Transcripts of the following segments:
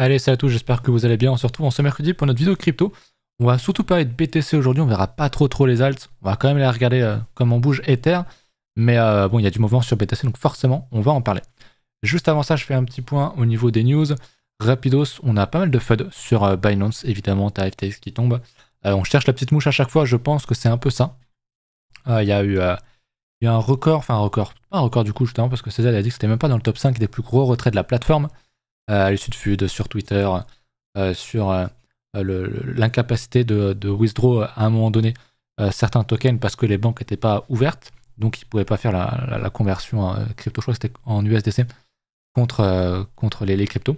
Allez, salut à tous, j'espère que vous allez bien. On se retrouve en ce mercredi pour notre vidéo crypto. On va surtout parler de BTC aujourd'hui, on verra pas trop les alts. On va quand même les regarder comment bouge Ether. Mais bon, il y a du mouvement sur BTC, donc forcément, on va en parler. Juste avant ça, je fais un petit point au niveau des news. Rapidos, on a pas mal de FUD sur Binance, évidemment, t'as FTX qui tombe. On cherche la petite mouche à chaque fois, je pense que c'est un peu ça. Il y a eu un record, pas un record du coup, justement, parce que CZ a dit que c'était même pas dans le top 5 des plus gros retraits de la plateforme. À l'issue de FUD, sur Twitter, sur l'incapacité de withdraw à un moment donné certains tokens parce que les banques n'étaient pas ouvertes, donc ils ne pouvaient pas faire la conversion crypto, je crois que c'était en USDC, contre les cryptos.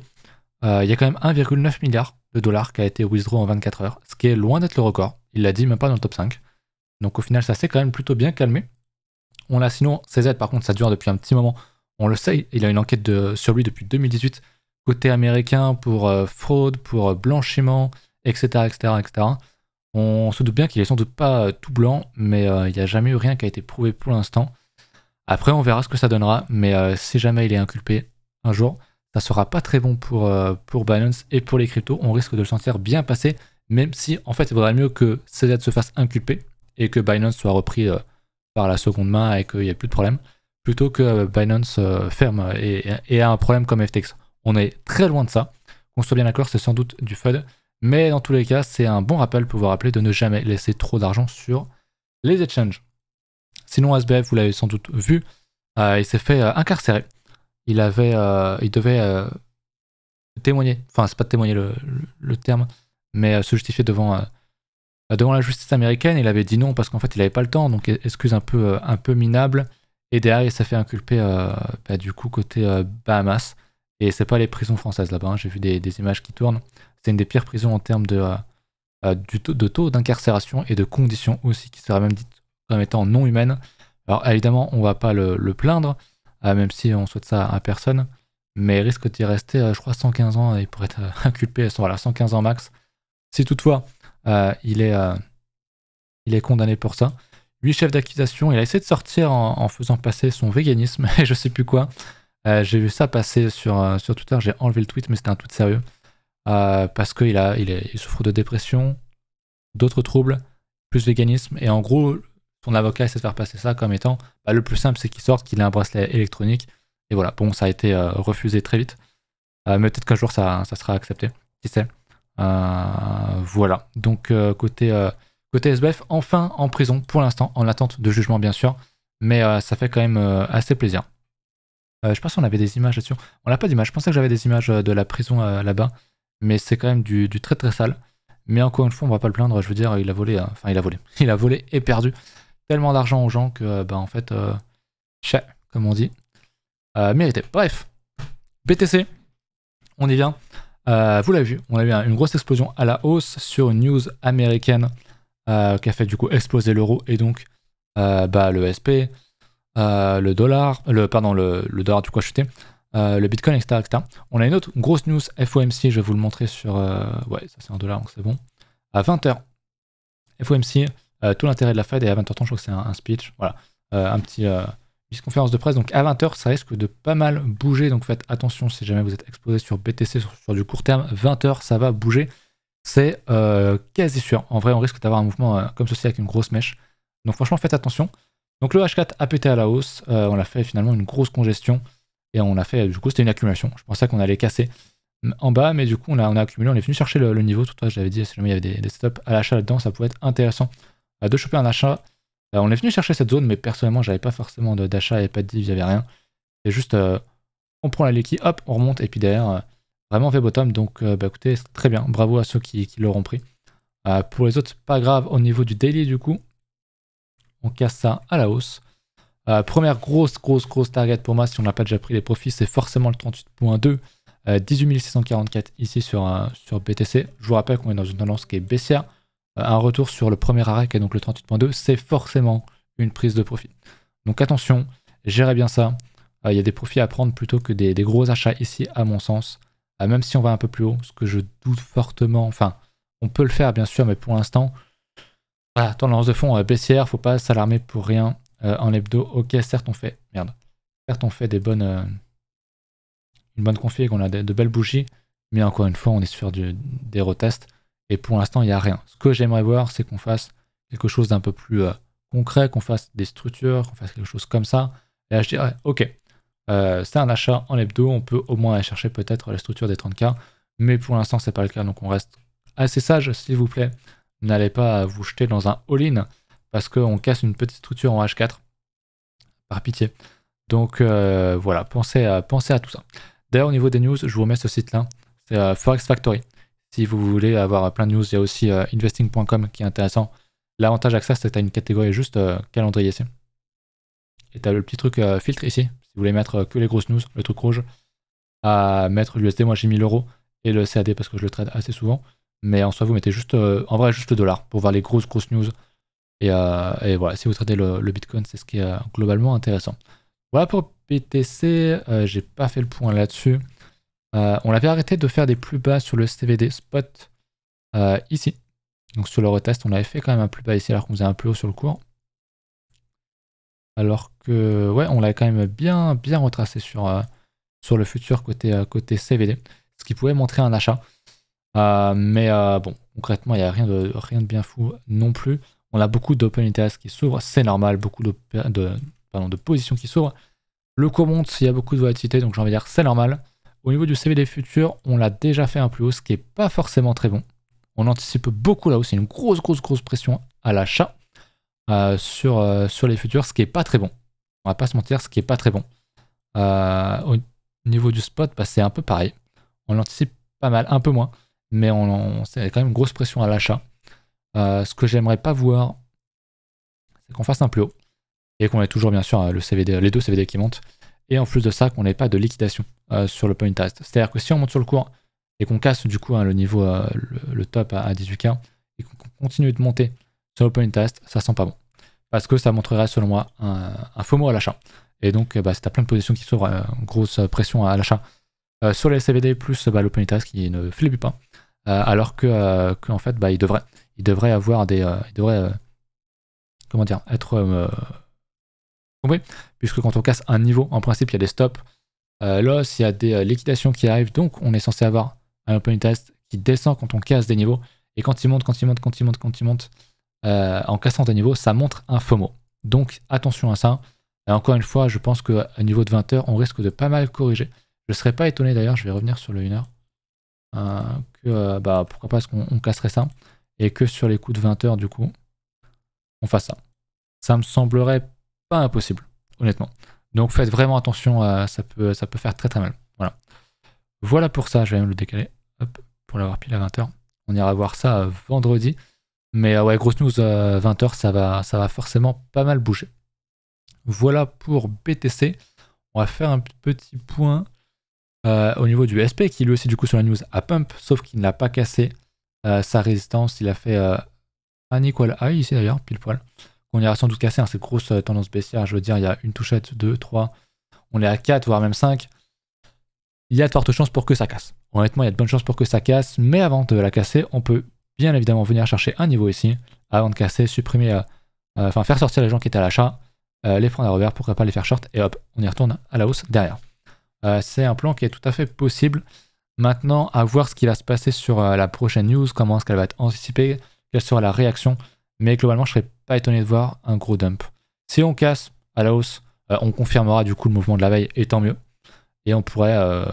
Il y a quand même 1,9 milliard de dollars qui a été withdraw en 24 heures, ce qui est loin d'être le record, il l'a dit même pas dans le top 5. Donc au final ça s'est quand même plutôt bien calmé. On l'a sinon, CZ par contre ça dure depuis un petit moment, on le sait, il a une enquête sur lui depuis 2018, côté américain pour fraude, pour blanchiment, etc., etc., etc. On se doute bien qu'il est sans doute pas tout blanc, mais il n'y a jamais eu rien qui a été prouvé pour l'instant. Après, on verra ce que ça donnera, mais si jamais il est inculpé un jour, ça sera pas très bon pour Binance et pour les cryptos. On risque de le sentir bien passer, même si en fait il vaudrait mieux que CZ se fasse inculper et que Binance soit repris par la seconde main et qu'il n'y ait plus de problème, plutôt que Binance ferme et ait un problème comme FTX. On est très loin de ça. Qu'on soit bien d'accord, c'est sans doute du FUD. Mais dans tous les cas, c'est un bon rappel pour vous rappeler de ne jamais laisser trop d'argent sur les exchanges. Sinon, SBF, vous l'avez sans doute vu, il s'est fait incarcérer. Il devait témoigner, enfin, c'est pas témoigner le terme, mais se justifier devant la justice américaine. Il avait dit non parce qu'en fait, il n'avait pas le temps, donc excuse un peu minable. Et derrière, il s'est fait inculper du coup côté Bahamas. Et c'est pas les prisons françaises là-bas, hein. J'ai vu des images qui tournent. C'est une des pires prisons en termes de taux d'incarcération et de conditions aussi, qui serait même dite comme étant non humaine. Alors évidemment, on va pas le plaindre, même si on souhaite ça à personne, mais il risque d'y rester, je crois, 115 ans, il pourrait être inculpé, voilà, 115 ans max. Si toutefois, il est condamné pour ça. 8 chefs d'accusation, il a essayé de sortir en faisant passer son véganisme et je sais plus quoi. J'ai vu ça passer sur Twitter, j'ai enlevé le tweet, mais c'était un tweet sérieux. Parce qu'il il souffre de dépression, d'autres troubles, plus véganisme, et en gros, son avocat essaie de faire passer ça comme étant le plus simple, c'est qu'il sorte, qu'il ait un bracelet électronique, et voilà, bon, ça a été refusé très vite, mais peut-être qu'un jour ça sera accepté, qui sait. Voilà, donc côté SBF, enfin en prison pour l'instant, en attente de jugement bien sûr, mais ça fait quand même assez plaisir. Je sais pas si on avait des images là-dessus. On n'a pas d'images. Je pensais que j'avais des images de la prison là-bas. Mais c'est quand même du très sale. Mais encore une fois, on va pas le plaindre. Je veux dire, il a volé. Enfin, il a volé. Il a volé et perdu tellement d'argent aux gens que, en fait, chat, comme on dit, mérité. Bref, BTC, on y vient. Vous l'avez vu, on a eu une grosse explosion à la hausse sur une news américaine qui a fait du coup exploser l'euro et donc le SP. Le dollar, le dollar du coup a chuté, le bitcoin, etc. On a une autre grosse news FOMC, je vais vous le montrer sur... ouais, ça c'est $1, donc c'est bon. À 20h, FOMC, tout l'intérêt de la Fed, et à 20h30, je crois que c'est un speech, voilà. Un petit conférence de presse, donc à 20h, ça risque de pas mal bouger, donc faites attention si jamais vous êtes exposé sur BTC sur du court terme, 20h, ça va bouger, c'est quasi sûr. En vrai, on risque d'avoir un mouvement comme ceci avec une grosse mèche, donc franchement, faites attention. Donc le H4 a pété à la hausse, on a fait finalement une grosse congestion et on a fait, du coup c'était une accumulation. Je pensais qu'on allait casser en bas, mais du coup on a accumulé, on est venu chercher le niveau. Tout à l'heure j'avais dit, si jamais il y avait des stops à l'achat là-dedans, ça pouvait être intéressant de choper un achat. On est venu chercher cette zone, mais personnellement j'avais pas forcément d'achat, il n'y avait pas de div, il n'y avait rien. C'est juste, on prend la liquide, hop, on remonte et puis derrière, vraiment V-bottom. Donc écoutez, très bien, bravo à ceux qui l'auront pris. Pour les autres, pas grave au niveau du daily du coup. On casse ça à la hausse. Première grosse target pour moi, si on n'a pas déjà pris les profits, c'est forcément le 38.2, 18 644 ici sur BTC. Je vous rappelle qu'on est dans une tendance qui est baissière. Un retour sur le premier arrêt qui est donc le 38.2, c'est forcément une prise de profit. Donc attention, gérez bien ça. Il y a des profits à prendre plutôt que des gros achats ici, à mon sens. Même si on va un peu plus haut, ce que je doute fortement. Enfin, on peut le faire bien sûr, mais pour l'instant... Voilà, tendance de fond baissière, faut pas s'alarmer pour rien en hebdo. Ok, certes on fait une bonne config, on a de belles bougies, Mais encore une fois, on est sur des retests. Et pour l'instant, il n'y a rien. Ce que j'aimerais voir, c'est qu'on fasse quelque chose d'un peu plus concret, qu'on fasse des structures, qu'on fasse quelque chose comme ça. Et là, je dirais, ok, c'est un achat en hebdo, on peut au moins aller chercher peut-être la structure des 30K. Mais pour l'instant, c'est pas le cas. Donc on reste assez sage, s'il vous plaît. N'allez pas vous jeter dans un all-in parce qu'on casse une petite structure en H4. Par pitié. Donc voilà, pensez à tout ça. D'ailleurs, au niveau des news, je vous remets ce site-là. C'est Forex Factory. Si vous voulez avoir plein de news, il y a aussi investing.com qui est intéressant. L'avantage avec ça, c'est que tu as une catégorie juste calendrier ici. Et tu as le petit truc filtre ici. Si vous voulez mettre que les grosses news, le truc rouge, à mettre l'USD, moi j'ai 1000 euros. Et le CAD parce que je le trade assez souvent. Mais en soi, vous mettez juste, en vrai, juste le dollar pour voir les grosses news. Et voilà, si vous tradez le Bitcoin, c'est ce qui est globalement intéressant. Voilà pour BTC, j'ai pas fait le point là-dessus. On avait arrêté de faire des plus bas sur le CVD spot ici. Donc sur le retest, on avait fait quand même un plus bas ici alors qu'on faisait un plus haut sur le cours. Alors que, ouais, on l'avait quand même bien retracé sur le futur côté CVD. Ce qui pouvait montrer un achat. Mais bon, concrètement, il n'y a rien de bien fou non plus. On a beaucoup d'open interest qui s'ouvrent, c'est normal, beaucoup de positions qui s'ouvrent. Le cours monte, il y a beaucoup de volatilité, donc j'ai envie de dire c'est normal. Au niveau du CVD futur, on l'a déjà fait un plus haut, ce qui n'est pas forcément très bon. On anticipe beaucoup là aussi, une grosse pression à l'achat sur les futurs, ce qui n'est pas très bon. On va pas se mentir, ce qui n'est pas très bon. Au niveau du spot, bah, c'est un peu pareil. On l'anticipe pas mal, un peu moins, mais c'est quand même une grosse pression à l'achat. Ce que j'aimerais pas voir, c'est qu'on fasse un plus haut et qu'on ait toujours bien sûr le CVD, les deux CVD qui montent. Et en plus de ça, qu'on n'ait pas de liquidation sur le point interest. C'est-à-dire que si on monte sur le cours et qu'on casse du coup le niveau, le top à 18K et qu'on continue de monter sur le point interest, ça sent pas bon. Parce que ça montrerait selon moi un FOMO à l'achat. Et donc bah, si tu as plein de positions qui s'ouvrent, grosse pression à l'achat sur les CVD plus le point interest qui ne flébute pas. Alors que en fait bah, il devrait avoir des. Comment dire, être compris, puisque quand on casse un niveau, en principe il y a des stops, loss, il y a des liquidations qui arrivent, donc on est censé avoir un open test qui descend quand on casse des niveaux, et quand il monte, en cassant des niveaux, ça montre un FOMO. Donc attention à ça. Et encore une fois, je pense qu'à niveau de 20 heures, on risque de pas mal corriger. Je ne serais pas étonné d'ailleurs, je vais revenir sur le 1 heure, que bah, pourquoi pas, est-ce qu'on casserait ça, et que sur les coups de 20 heures, du coup, on fasse ça. Ça me semblerait pas impossible, honnêtement. Donc faites vraiment attention, ça peut faire très mal. Voilà pour ça, je vais même le décaler, hop, pour l'avoir pile à 20h. On ira voir ça vendredi. Mais ouais, grosse news, 20h, ça va forcément pas mal bouger. Voilà pour BTC. On va faire un petit point au niveau du SP, qui lui aussi du coup sur la news a pump, sauf qu'il n'a pas cassé sa résistance. Il a fait un equal high ici d'ailleurs, pile poil. On ira sans doute casser, hein, cette grosse tendance baissière, je veux dire, il y a une touchette, 2, 3, on est à 4, voire même 5. Il y a de fortes chances pour que ça casse. Honnêtement, il y a de bonnes chances pour que ça casse, mais avant de la casser, on peut bien évidemment venir chercher un niveau ici, avant de casser, supprimer, enfin faire sortir les gens qui étaient à l'achat, les prendre à revers, pourquoi pas les faire short, et hop, on y retourne à la hausse derrière. C'est un plan qui est tout à fait possible. Maintenant, à voir ce qui va se passer sur la prochaine news, comment est-ce qu'elle va être anticipée, quelle sera la réaction. Mais globalement, je ne serais pas étonné de voir un gros dump. Si on casse à la hausse, on confirmera du coup le mouvement de la veille, et tant mieux. Et on pourrait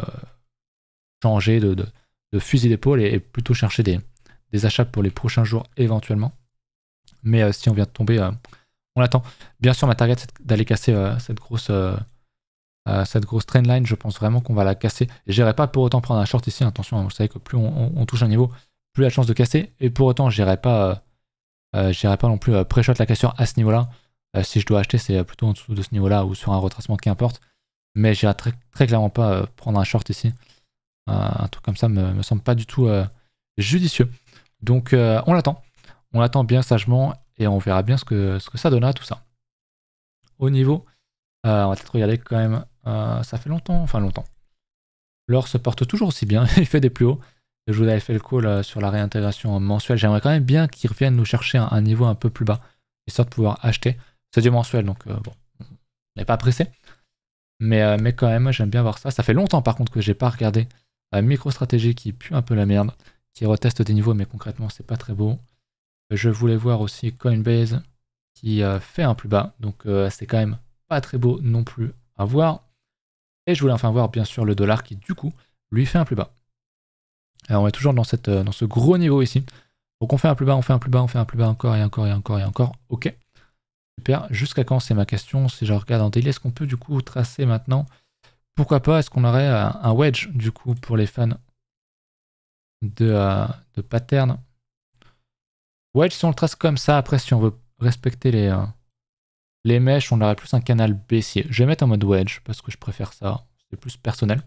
changer de fusil d'épaule et plutôt chercher des achats pour les prochains jours éventuellement. Mais si on vient de tomber, on l'attend. Bien sûr, ma target, c'est d'aller casser cette grosse trendline. Je pense vraiment qu'on va la casser. Et j'irai pas pour autant prendre un short ici. Attention, vous savez que plus on touche un niveau, plus il y a de chances de casser. Et pour autant, j'irai pas non plus pré-shot la cassure à ce niveau-là. Si je dois acheter, c'est plutôt en dessous de ce niveau-là ou sur un retracement qui importe. Mais j'irai très clairement pas prendre un short ici. Un truc comme ça me semble pas du tout judicieux. Donc on l'attend. On l'attend bien sagement et on verra bien ce que ça donnera tout ça. Au niveau, on va peut-être regarder quand même. Ça fait longtemps. L'or se porte toujours aussi bien. Il fait des plus hauts. Je vous avais fait le call sur la réintégration mensuelle. J'aimerais quand même bien qu'ils reviennent nous chercher un niveau un peu plus bas, histoire de pouvoir acheter. C'est du mensuel, donc bon, on n'est pas pressé. Mais quand même, j'aime bien voir ça. Ça fait longtemps par contre que j'ai pas regardé MicroStrategy qui pue un peu la merde, qui reteste des niveaux, mais concrètement, c'est pas très beau. Je voulais voir aussi Coinbase qui fait un plus bas, donc c'est quand même pas très beau non plus à voir. Et je voulais enfin voir bien sûr le dollar qui du coup lui fait un plus bas. Alors on est toujours dans ce gros niveau ici. Donc on fait un plus bas, on fait un plus bas, on fait un plus bas encore et encore et encore et encore. Ok. Super. Jusqu'à quand c'est ma question. Si je regarde en daily, est-ce qu'on peut du coup tracer maintenant? Pourquoi pas? Est-ce qu'on aurait un wedge du coup pour les fans de pattern? Wedge, si on le trace comme ça, après si on veut respecter les mèches, on aurait plus un canal baissier. Je vais mettre en mode wedge parce que je préfère ça. C'est plus personnel.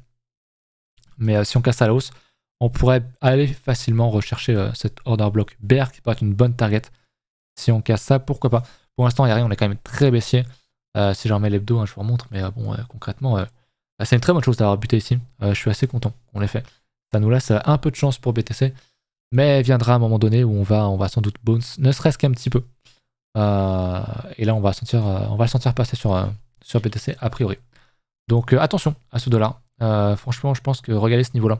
Mais si on casse à la hausse, on pourrait aller facilement rechercher cet order block bear qui peut être une bonne target. Si on casse ça, pourquoi pas? Pour l'instant, il n'y a rien, on est quand même très baissier. Si j'en remets l'hebdo, hein, je vous remontre. Mais bon, concrètement, c'est une très bonne chose d'avoir buté ici. Je suis assez content qu'on l'ait fait. Ça nous laisse un peu de chance pour BTC. Mais viendra un moment donné où on va sans doute bounce, ne serait-ce qu'un petit peu. Et là, on va le sentir passer sur BTC a priori. Donc attention à ce dollar. Franchement, je pense que regardez ce niveau-là.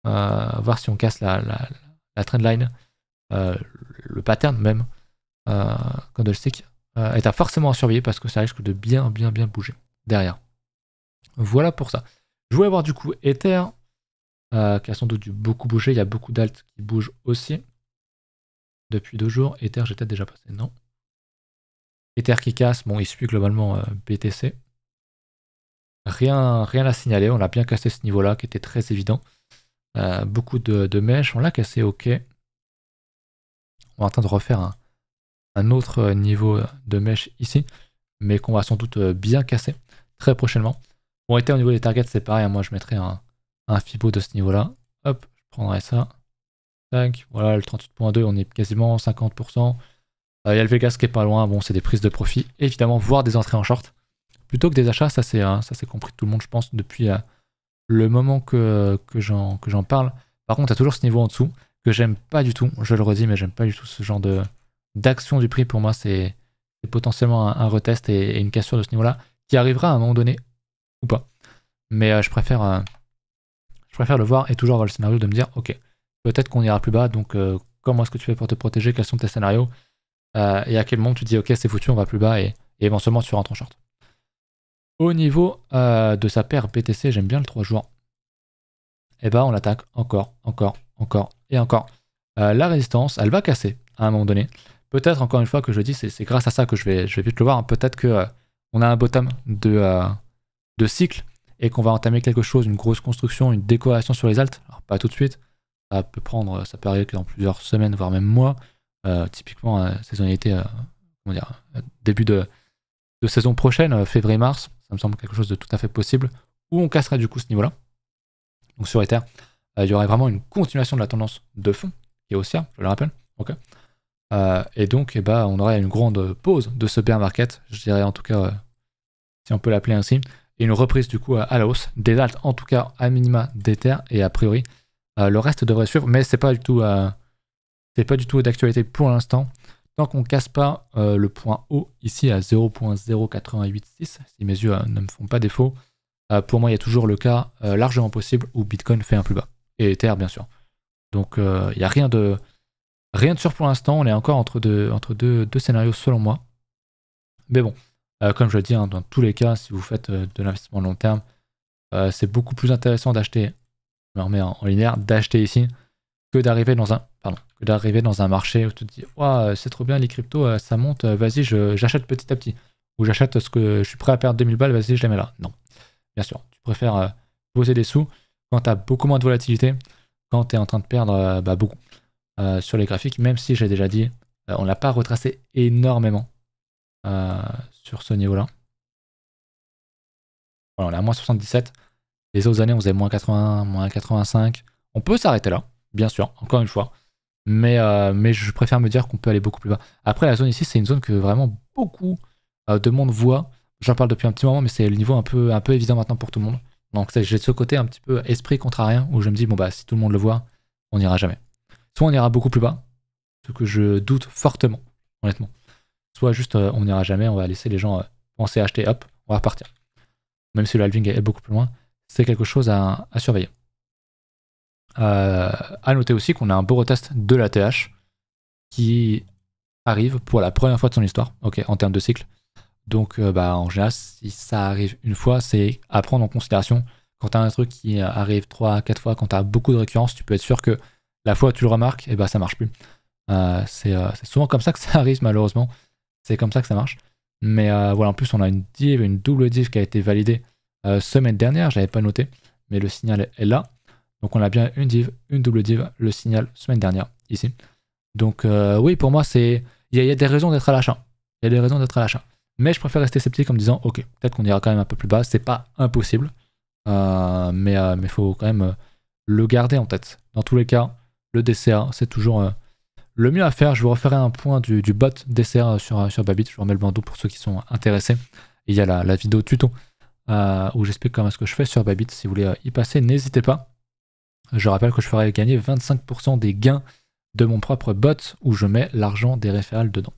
Voir si on casse la trendline, le pattern même, candlestick, est à forcément à surveiller parce que ça risque de bien bouger derrière. Voilà pour ça. Je voulais voir du coup Ether, qui a sans doute dû beaucoup bouger. Il y a beaucoup d'alt qui bougent aussi depuis 2 jours. Ether, j'ai peut-être déjà passé, non. Ether qui casse, bon, il suit globalement BTC. Rien à signaler, on a bien cassé ce niveau-là qui était très évident. Beaucoup de mèches, on l'a cassé, ok. On est en train de refaire un autre niveau de mèche ici, mais qu'on va sans doute bien casser très prochainement. Bon, Ether au niveau des targets, c'est pareil, hein, moi je mettrais un Fibo de ce niveau-là. Hop, je prendrai ça. Tac, voilà, le 38.2, on est quasiment 50%. Il y a le Vegas qui est pas loin, bon, c'est des prises de profit, évidemment, voire des entrées en short. Plutôt que des achats, ça c'est compris de tout le monde, je pense, depuis le moment que j'en parle. Par contre, il y a toujours ce niveau en dessous que j'aime pas du tout, je le redis, mais j'aime pas du tout ce genre d'action du prix. Pour moi, c'est potentiellement un retest et une cassure de ce niveau-là qui arrivera à un moment donné ou pas. Mais je préfère le voir et toujours avoir le scénario de me dire, ok, peut-être qu'on ira plus bas, donc comment est-ce que tu fais pour te protéger? Quels sont tes scénarios? Et à quel moment tu te dis, ok, c'est foutu, on va plus bas, et éventuellement tu rentres en short. Au niveau de sa paire BTC, j'aime bien le 3 jours. Et bah on attaque encore et encore. La résistance, elle va casser à un moment donné. Peut-être encore une fois que je dis, c'est grâce à ça que je vais vite le voir. Hein. Peut-être que on a un bottom de cycle et qu'on va entamer quelque chose, une grosse construction, une décoration sur les alts. Alors pas tout de suite. Ça peut arriver que dans plusieurs semaines, voire même mois. Typiquement, saisonnalité, début de saison prochaine, février-mars, ça me semble quelque chose de tout à fait possible, où on casserait du coup ce niveau-là. Donc sur Ether, il y aurait vraiment une continuation de la tendance de fond, qui est haussière, je le rappelle. Okay. Et donc, on aurait une grande pause de ce bear market, je dirais en tout cas, si on peut l'appeler ainsi, et une reprise du coup à la hausse des alts, en tout cas à minima d'Ether, et a priori, le reste devrait suivre, mais c'est pas du tout d'actualité pour l'instant. Tant qu'on ne casse pas le point haut ici à 0.0886, si mes yeux ne me font pas défaut, pour moi il y a toujours le cas largement possible où Bitcoin fait un plus bas. Et Ether bien sûr. Donc il n'y a rien de sûr pour l'instant, on est encore entre deux scénarios selon moi. Mais bon, comme je le dis, hein, dans tous les cas, si vous faites de l'investissement long terme, c'est beaucoup plus intéressant d'acheter, je me remets en linéaire, d'acheter ici, que d'arriver dans un marché où tu te dis oh, c'est trop bien les cryptos, ça monte, vas-y j'achète petit à petit, ou j'achète ce que je suis prêt à perdre 2000 balles, vas-y je les mets là. Non, bien sûr, tu préfères poser des sous quand tu as beaucoup moins de volatilité, quand tu es en train de perdre beaucoup sur les graphiques, même si j'ai déjà dit, on n'a pas retracé énormément sur ce niveau là. Voilà, on est à moins 77, les autres années on faisait moins 80, moins 85, on peut s'arrêter là, bien sûr, encore une fois. Mais je préfère me dire qu'on peut aller beaucoup plus bas. Après, la zone ici, c'est une zone que vraiment beaucoup de monde voit. J'en parle depuis un petit moment, mais c'est le niveau un peu évident maintenant pour tout le monde. Donc j'ai de ce côté un petit peu esprit contrarien, où je me dis, bon bah si tout le monde le voit, on n'ira jamais. Soit on ira beaucoup plus bas, ce que je doute fortement, honnêtement. Soit juste on n'ira jamais, on va laisser les gens penser à acheter, hop, on va repartir. Même si le halving est beaucoup plus loin, c'est quelque chose à surveiller. À noter aussi qu'on a un beau retest de la TH qui arrive pour la première fois de son histoire, ok, en termes de cycle. Donc en général, si ça arrive une fois, c'est à prendre en considération. Quand tu as un truc qui arrive 3 4 fois, quand tu as beaucoup de récurrence, tu peux être sûr que la fois où tu le remarques, et ça marche plus. C'est souvent comme ça que ça arrive malheureusement. C'est comme ça que ça marche. Mais voilà, en plus on a une div, une double div qui a été validée semaine dernière, j'avais pas noté, mais le signal est là. Donc on a bien une div, une double div, le signal semaine dernière, ici. Donc oui, pour moi, il y a des raisons d'être à l'achat. Il y a des raisons d'être à l'achat. Mais je préfère rester sceptique en me disant, ok, peut-être qu'on ira quand même un peu plus bas, c'est pas impossible. Mais il faut quand même le garder en tête. Dans tous les cas, le DCA, c'est toujours le mieux à faire. Je vous referai un point du bot DCA sur Babit. Je vous remets le bandeau pour ceux qui sont intéressés. Et il y a la vidéo tuto où j'explique comment est-ce que je fais sur Babit. Si vous voulez y passer, n'hésitez pas. Je rappelle que je ferai gagner 25% des gains de mon propre bot où je mets l'argent des référals dedans.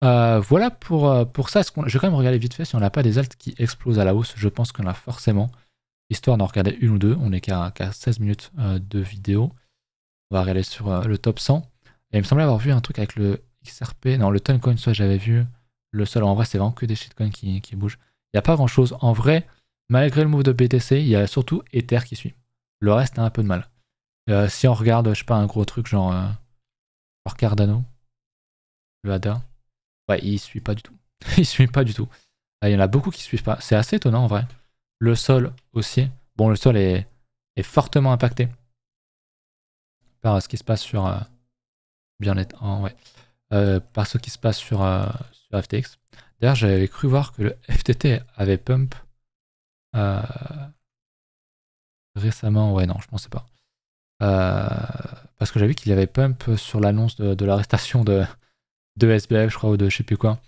Voilà pour ça. Je vais quand même regarder vite fait si on n'a pas des alts qui explosent à la hausse. Je pense qu'on a forcément, histoire d'en regarder une ou deux. On est qu'à 16 minutes de vidéo. On va regarder sur le top 100. Et il me semblait avoir vu un truc avec le XRP. Non, le Toncoin, soit j'avais vu. Le sol, en vrai, c'est vraiment que des shitcoins qui bougent. Il n'y a pas grand chose. En vrai, malgré le move de BTC, il y a surtout Ether qui suit. Le reste a un peu de mal. Si on regarde, je sais pas, un gros truc genre Cardano, le ADA, ouais, il suit pas du tout. Il suit pas du tout. Il y en a beaucoup qui suivent pas. C'est assez étonnant en vrai. Le sol aussi. Bon, le sol est fortement impacté par ce qui se passe sur bien-être. Ouais. Par ce qui se passe sur FTX. D'ailleurs, j'avais cru voir que le FTT avait pump récemment. Ouais, non, je pensais pas. Parce que j'ai vu qu'il avait pump sur l'annonce de l'arrestation de SBF, je crois, ou de je sais plus quoi.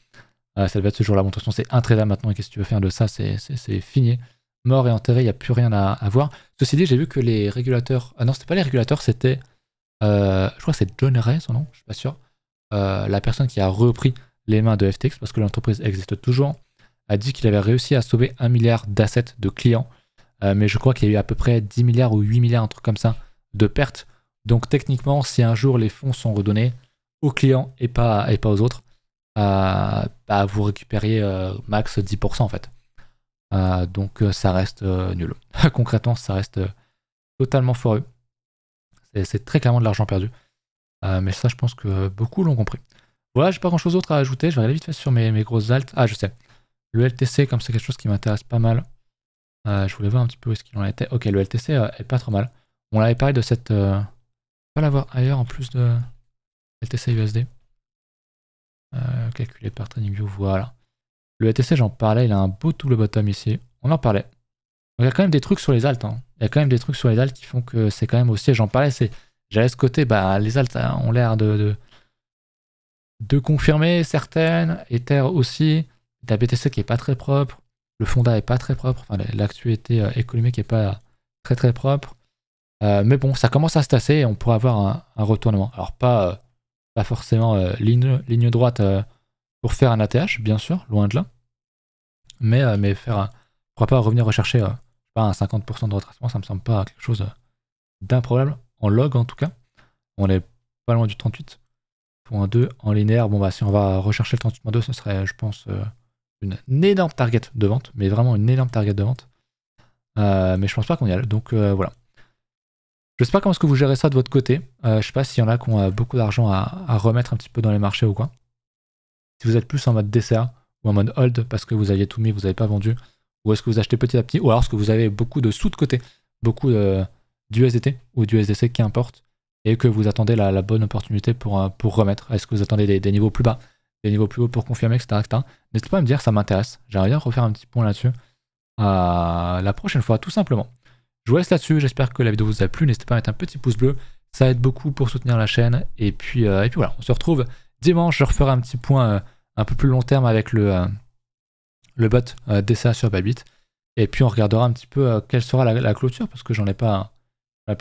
Ça devait être ce jour-là. Bon, de toute façon, c'est intraitable maintenant, et qu'est-ce que tu veux faire de ça? C'est fini. Mort et enterré, il n'y a plus rien à voir. Ceci dit, j'ai vu que les régulateurs. Ah non, c'était pas les régulateurs, c'était. Je crois que c'est John Ray, son nom, je suis pas sûr. La personne qui a repris les mains de FTX, parce que l'entreprise existe toujours, a dit qu'il avait réussi à sauver 1 milliard d'assets de clients. Mais je crois qu'il y a eu à peu près 10 milliards ou 8 milliards, un truc comme ça, de pertes. Donc techniquement, si un jour les fonds sont redonnés aux clients et pas aux autres, vous récupériez max 10% en fait. Donc ça reste nul. Concrètement, ça reste totalement foireux. C'est très clairement de l'argent perdu. Mais ça, je pense que beaucoup l'ont compris. Voilà, j'ai pas grand chose d'autre à ajouter. Je vais aller vite fait sur mes grosses alts. Ah, je sais. Le LTC, comme c'est quelque chose qui m'intéresse pas mal, je voulais voir un petit peu où est-ce qu'il en était. Ok, le LTC est pas trop mal. On avait parlé de cette... pas l'avoir ailleurs en plus de LTC USD. Calculé par TradingView, voilà. Le LTC, j'en parlais, il a un beau double bottom ici. On en parlait. Donc, il y a quand même des trucs sur les alts. Hein. Il y a quand même des trucs sur les alts qui font que c'est quand même aussi, j'en parlais, j'allais ce côté, les alts ont l'air de confirmer certaines. Ether aussi. La BTC qui est pas très propre. Le Fonda est pas très propre. Enfin, l'actualité économique est pas très très propre. Mais bon, ça commence à se tasser et on pourrait avoir un retournement. Alors pas forcément ligne droite pour faire un ATH, bien sûr, loin de là. Mais faire pourquoi pas revenir rechercher un 50% de retracement, ça me semble pas quelque chose d'improbable. En log en tout cas. On est pas loin du 38.2 en linéaire. Bon si on va rechercher le 38.2, ce serait je pense une énorme target de vente, mais vraiment une énorme target de vente. Mais je pense pas qu'on y aille. Donc voilà. Je sais pas comment est-ce que vous gérez ça de votre côté. Je sais pas s'il y en a qui ont beaucoup d'argent à remettre un petit peu dans les marchés ou quoi. Si vous êtes plus en mode DCA ou en mode hold parce que vous aviez tout mis, vous n'avez pas vendu, ou est-ce que vous achetez petit à petit, ou alors est-ce que vous avez beaucoup de sous de côté, beaucoup d'USDT ou d'USDC qui importe, et que vous attendez la bonne opportunité pour remettre. Est-ce que vous attendez des niveaux plus bas, des niveaux plus hauts pour confirmer, etc. N'hésitez pas à me dire, ça m'intéresse. J'aimerais bien refaire un petit point là-dessus la prochaine fois, tout simplement. Je vous laisse là-dessus, j'espère que la vidéo vous a plu. N'hésitez pas à mettre un petit pouce bleu, ça aide beaucoup pour soutenir la chaîne. Et puis voilà, on se retrouve dimanche. Je referai un petit point un peu plus long terme avec le bot DCA sur Babit. Et puis on regardera un petit peu quelle sera la clôture, parce que j'en ai pas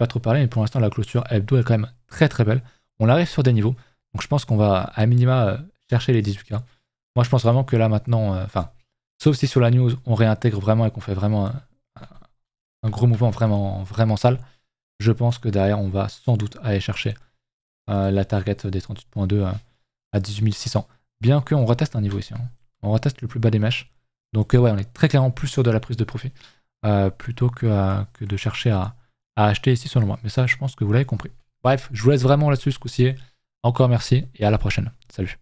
trop parlé, mais pour l'instant la clôture hebdo est quand même très très belle. On arrive sur des niveaux, donc je pense qu'on va à minima chercher les 18K. Moi je pense vraiment que là maintenant, sauf si sur la news on réintègre vraiment et qu'on fait vraiment un gros mouvement vraiment, vraiment sale. je pense que derrière, on va sans doute aller chercher la target des 38.2 à 18 600. Bien qu'on reteste un niveau ici. Hein. On reteste le plus bas des mèches. Donc ouais, on est très clairement plus sur de la prise de profit plutôt que de chercher à acheter ici selon moi. Mais ça, je pense que vous l'avez compris. Bref, je vous laisse vraiment là-dessus ce coup-ci. Encore merci et à la prochaine. Salut.